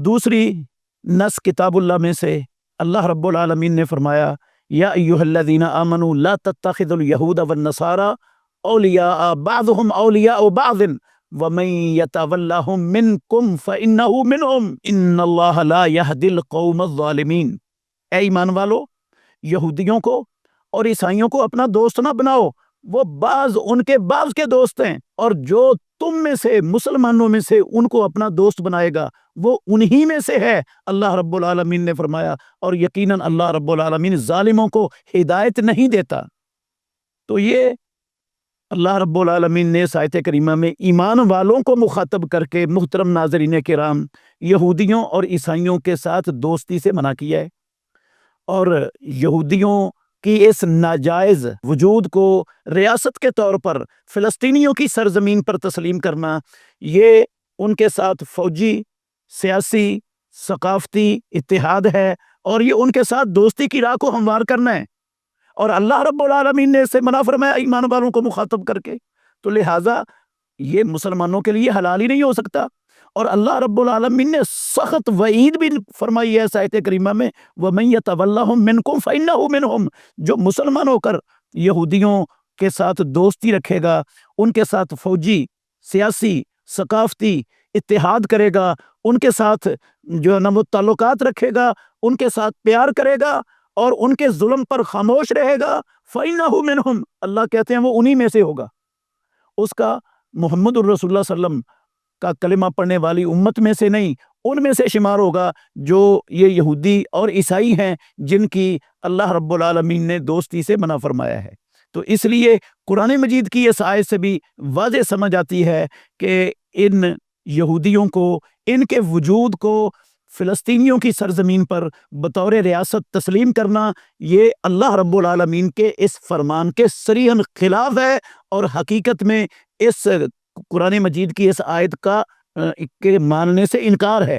دوسری نص کتاب اللہ میں سے اللہ رب العالمین نے فرمایا یا ایھا الذین آمنوا لا تتخذوا اليہود والنصارى اولیاء بعضهم اولیاء بعض ومن یتولہم منکم فانہ منہم ان اللہ لا یہدی القوم الظالمین۔ اے ایمان والو، یہودیوں کو اور عیسائیوں کو اپنا دوست نہ بناؤ، وہ بعض ان کے بعض کے دوست ہیں، اور جو تم میں سے مسلمانوں میں سے ان کو اپنا دوست بنائے گا وہ انہی میں سے ہے، اللہ رب العالمین نے فرمایا، اور یقیناً اللہ رب العالمین ظالموں کو ہدایت نہیں دیتا۔ تو یہ اللہ رب العالمین نے اس آیت کریمہ میں ایمان والوں کو مخاطب کر کے محترم ناظرین کرام یہودیوں اور عیسائیوں کے ساتھ دوستی سے منع کیا ہے، اور یہودیوں کی اس ناجائز وجود کو ریاست کے طور پر فلسطینیوں کی سرزمین پر تسلیم کرنا، یہ ان کے ساتھ فوجی، سیاسی، ثقافتی اتحاد ہے، اور یہ ان کے ساتھ دوستی کی راہ کو ہموار کرنا ہے، اور اللہ رب العالمین نے اسے منع فرمایا ایمان والوں کو مخاطب کر کے، تو لہٰذا یہ مسلمانوں کے لیے حلال ہی نہیں ہو سکتا۔ اور اللہ رب العالمین نے سخت وعید بھی فرمائی ہے اس آیت کریمہ میں وَمَن يَتَوَلَّهُم مِّنكُمْ فَإِنَّهُ مِنْهُمْ، جو مسلمان ہو کر یہودیوں کے ساتھ دوستی رکھے گا، ان کے ساتھ فوجی، سیاسی، ثقافتی اتحاد کرے گا، ان کے ساتھ جو ہے نا وہ تعلقات رکھے گا، ان کے ساتھ پیار کرے گا، اور ان کے ظلم پر خاموش رہے گا، فَإِنَّهُ مِنْهُمْ، اللہ کہتے ہیں وہ انہی میں سے ہوگا، اس کا محمد الرسول اللہ صلی اللہ علیہ وسلم کا کلمہ پڑھنے والی امت میں سے نہیں، ان میں سے شمار ہوگا جو یہ یہودی اور عیسائی ہیں جن کی اللہ رب العالمین نے دوستی سے منع فرمایا ہے۔ تو اس لیے قرآن مجید کی اس آیت سے بھی واضح سمجھ آتی ہے کہ ان یہودیوں کو، ان کے وجود کو فلسطینیوں کی سرزمین پر بطور ریاست تسلیم کرنا، یہ اللہ رب العالمین کے اس فرمان کے صریحاً خلاف ہے، اور حقیقت میں اس قرآن مجید کی اس آیت کا کے ماننے سے انکار ہے۔